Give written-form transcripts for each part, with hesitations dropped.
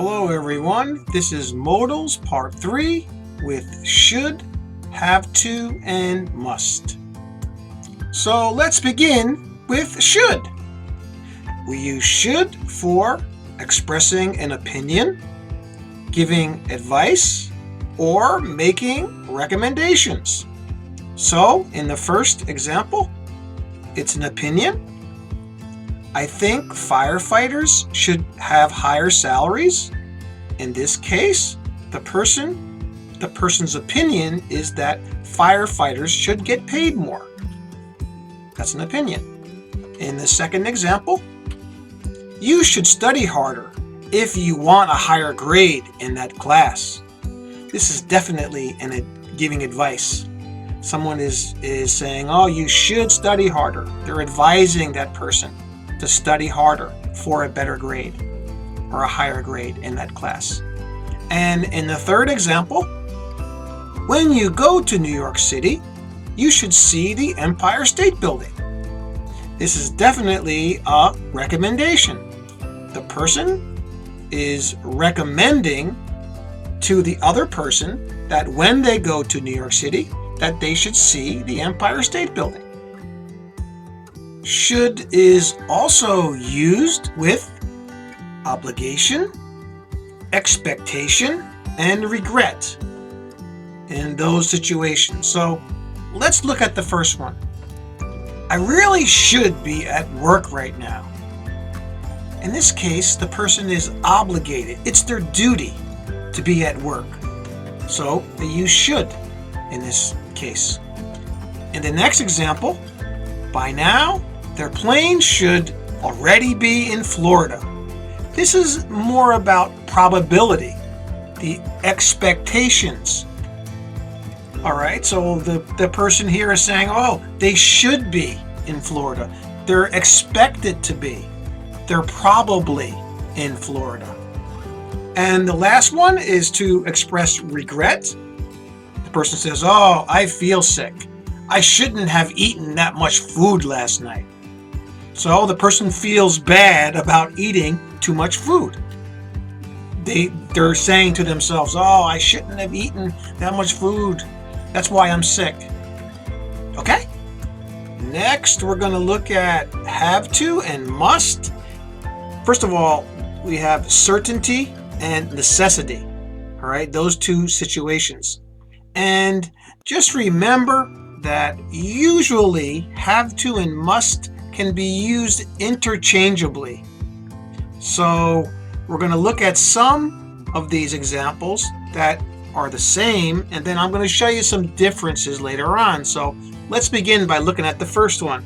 Hello everyone, this is Modals Part 3 with should, have to, and must. So let's begin with should. We use should for expressing an opinion, giving advice, or making recommendations. So in the first example, it's an opinion. I think firefighters should have higher salaries. In this case, the person's opinion is that firefighters should get paid more. That's an opinion. In the second example, you should study harder if you want a higher grade in that class. This is definitely giving advice. Someone is saying, oh, you should study harder. They're advising that person to study harder for a better grade or a higher grade in that class. And in the third example, when you go to New York City, you should see the Empire State Building. This is definitely a recommendation. The person is recommending to the other person that when they go to New York City, that they should see the Empire State Building. Should is also used with obligation, expectation, and regret in those situations. So let's look at the first one. I really should be at work right now. In this case, the person is obligated. It's their duty to be at work. So they use should in this case. In the next example, by now, their plane should already be in Florida. This is more about probability, the expectations. All right, so the person here is saying, oh, they should be in Florida. They're expected to be. They're probably in Florida. And the last one is to express regret. The person says, oh, I feel sick. I shouldn't have eaten that much food last night. So the person feels bad about eating too much food. They're saying to themselves, oh, I shouldn't have eaten that much food. That's why I'm sick. Okay? Next, we're going to look at have to and must. First of all, we have certainty and necessity. All right, those two situations. And just remember that usually have to and must can be used interchangeably. So we're going to look at some of these examples that are the same, and then I'm going to show you some differences later on. So let's begin by looking at the first one.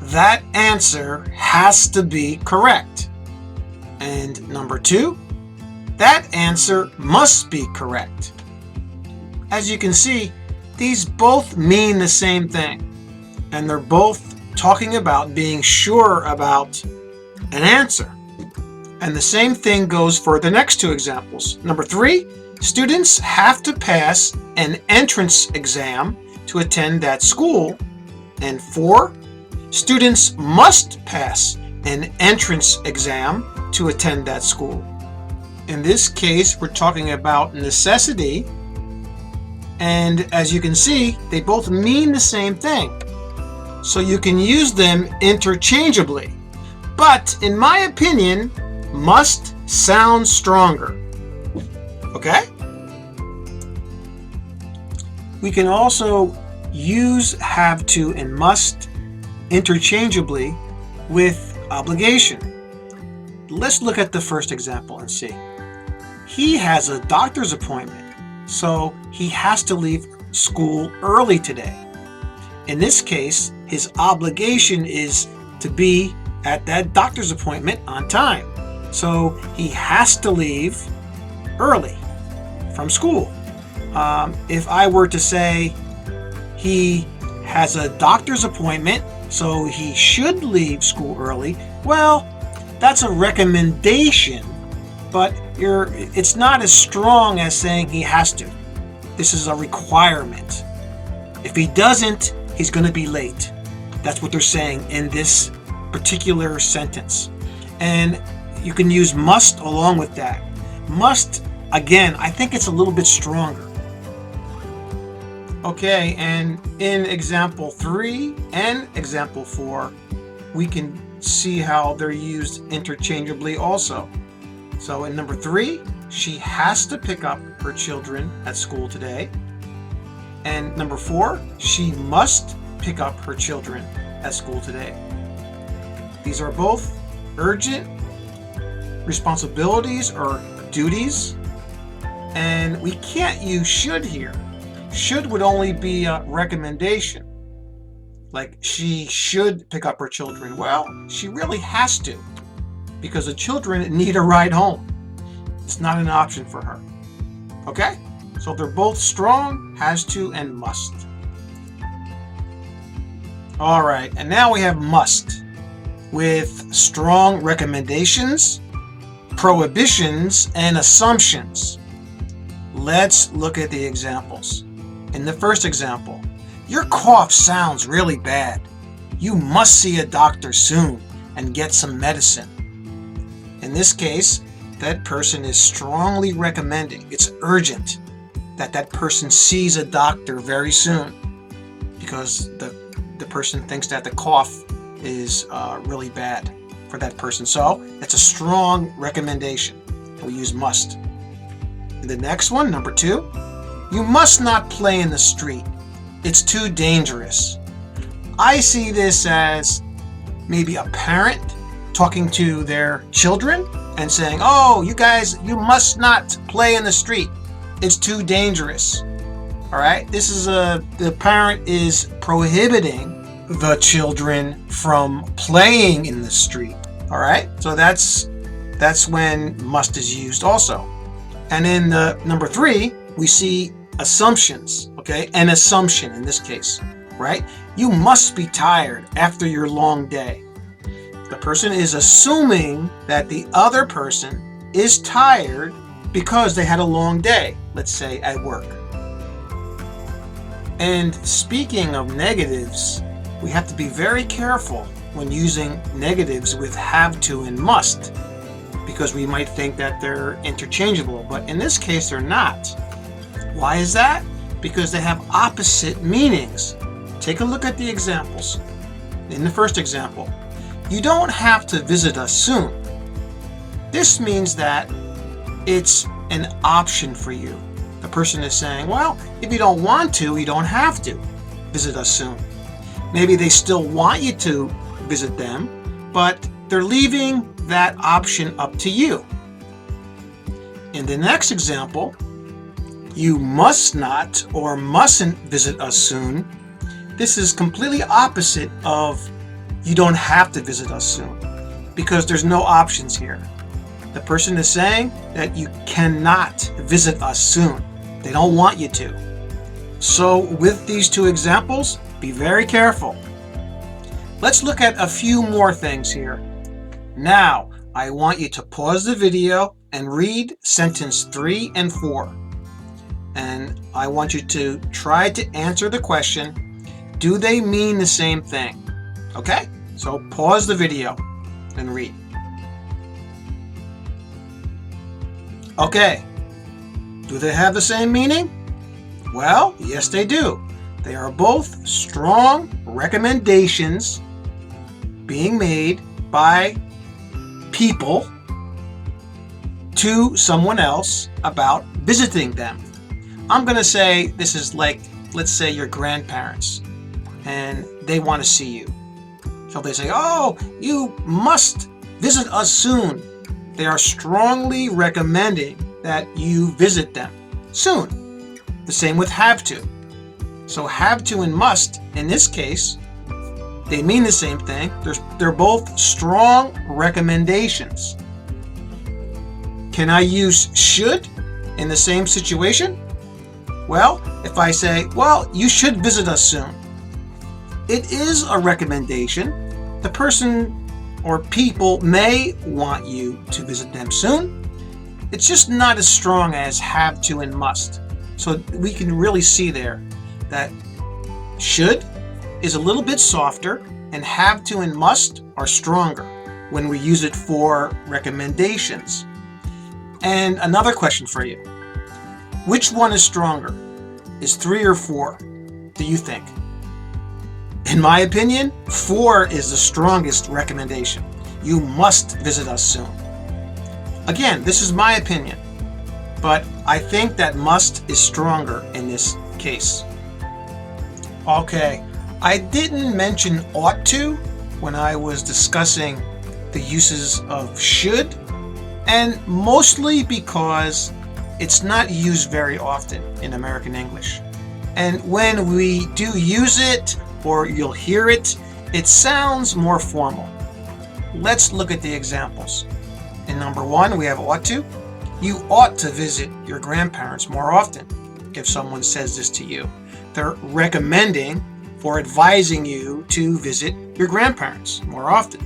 That answer has to be correct. And number two, that answer must be correct. As you can see, these both mean the same thing, and they're both talking about being sure about an answer. And the same thing goes for the next two examples. Number three, students have to pass an entrance exam to attend that school. And four, students must pass an entrance exam to attend that school. In this case, we're talking about necessity. And as you can see, they both mean the same thing. So you can use them interchangeably. But in my opinion, must sounds stronger. Okay? We can also use have to and must interchangeably with obligation. Let's look at the first example and see. He has a doctor's appointment, so he has to leave school early today. In this case, his obligation is to be at that doctor's appointment on time. So he has to leave early from school. If I were to say he has a doctor's appointment, so he should leave school early, well, that's a recommendation, but it's not as strong as saying he has to. This is a requirement. If he doesn't, he's going to be late. That's what they're saying in this particular sentence. And you can use must along with that. Must, again, I think it's a little bit stronger. Okay, and in example 3 and example 4, we can see how they're used interchangeably also. So in number 3, she has to pick up her children at school today. And number 4, she must pick up her children at school today. These are both urgent responsibilities or duties, and we can't use should here. Should would only be a recommendation. Like, she should pick up her children. Well, she really has to, because the children need a ride home. It's not an option for her. Okay? So they're both strong, has to, and must. All right, and now we have must, with strong recommendations, prohibitions, and assumptions. Let's look at the examples. In the first example, your cough sounds really bad. You must see a doctor soon and get some medicine. In this case, that person is strongly recommending, it's urgent, that person sees a doctor very soon, because the person thinks that the cough is really bad for that person. So it's a strong recommendation. We use must. In the next one, number 2, you must not play in the street. It's too dangerous. I see this as maybe a parent talking to their children and saying, oh, you guys, you must not play in the street. It's too dangerous. All right, this is the parent is prohibiting the children from playing in the street. All right, so that's when must is used also. And in the number 3, we see assumptions, okay? An assumption in this case, right? You must be tired after your long day. The person is assuming that the other person is tired because they had a long day, let's say at work. And speaking of negatives, we have to be very careful when using negatives with have to and must, because we might think that they're interchangeable, but in this case they're not. Why is that? Because they have opposite meanings. Take a look at the examples. In the first example, you don't have to visit us soon. This means that it's an option for you. The person is saying, well, if you don't want to, you don't have to visit us soon. Maybe they still want you to visit them, but they're leaving that option up to you. In the next example, you must not or mustn't visit us soon. This is completely opposite of you don't have to visit us soon, because there's no options here. The person is saying that you cannot visit us soon. They don't want you to. So with these 2 examples, be very careful. Let's look at a few more things here. Now, I want you to pause the video and read sentence 3 and 4. And I want you to try to answer the question, do they mean the same thing? Okay? So pause the video and read. Okay. Do they have the same meaning? Well, yes they do. They are both strong recommendations being made by people to someone else about visiting them. I'm going to say this is like, let's say your grandparents, and they want to see you. So they say, oh, you must visit us soon. They are strongly recommending that you visit them soon. The same with have to. So have to and must, in this case, they mean the same thing. They're both strong recommendations. Can I use should in the same situation? Well, if I say, well, you should visit us soon. It is a recommendation. The person or people may want you to visit them soon. It's just not as strong as have to and must. So we can really see there that should is a little bit softer and have to and must are stronger. when we use it for recommendations. And another question for you. Which one is stronger? Is 3 or 4? Do you think? In my opinion, 4 is the strongest recommendation. You must visit us soon. Again, this is my opinion, but I think that must is stronger in this case. Okay, I didn't mention ought to when I was discussing the uses of should, and mostly because it's not used very often in American English. And when we do use it, or you'll hear it, it sounds more formal. Let's look at the examples. In number 1, we have ought to. You ought to visit your grandparents more often. If someone says this to you, they're recommending or advising you to visit your grandparents more often.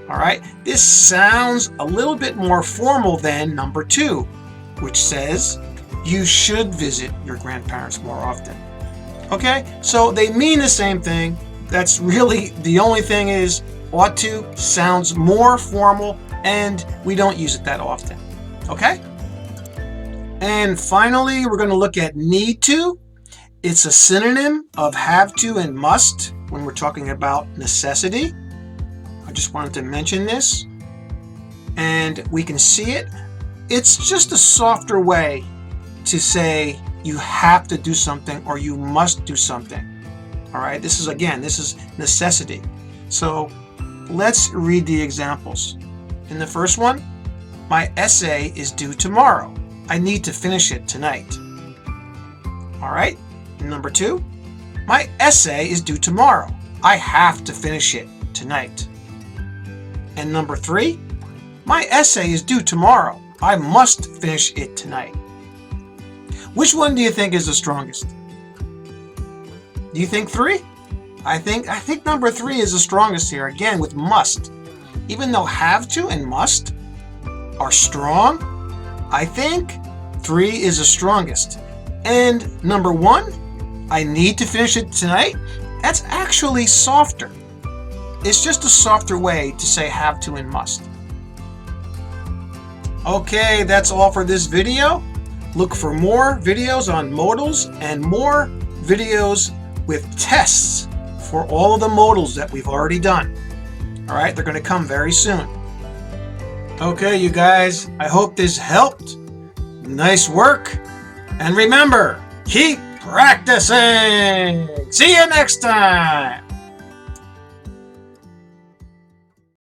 All right, this sounds a little bit more formal than number 2, which says you should visit your grandparents more often. Okay, so they mean the same thing. That's really the only thing is ought to sounds more formal and we don't use it that often. Okay? And finally, we're going to look at need to. It's a synonym of have to and must when we're talking about necessity. I just wanted to mention this. And we can see it. It's just a softer way to say you have to do something or you must do something. All right, this is necessity. So let's read the examples. In the first one, my essay is due tomorrow. I need to finish it tonight. All right, number 2, my essay is due tomorrow. I have to finish it tonight. And number 3, my essay is due tomorrow. I must finish it tonight. Which one do you think is the strongest? Do you think 3? I think number 3 is the strongest here, again with must. Even though have to and must are strong, I think 3 is the strongest. And number 1, I need to finish it tonight, that's actually softer. It's just a softer way to say have to and must. Okay, that's all for this video. Look for more videos on modals and more videos with tests for all of the modals that we've already done. All right, they're going to come very soon. Okay, you guys, I hope this helped. Nice work. And remember, keep practicing. See you next time.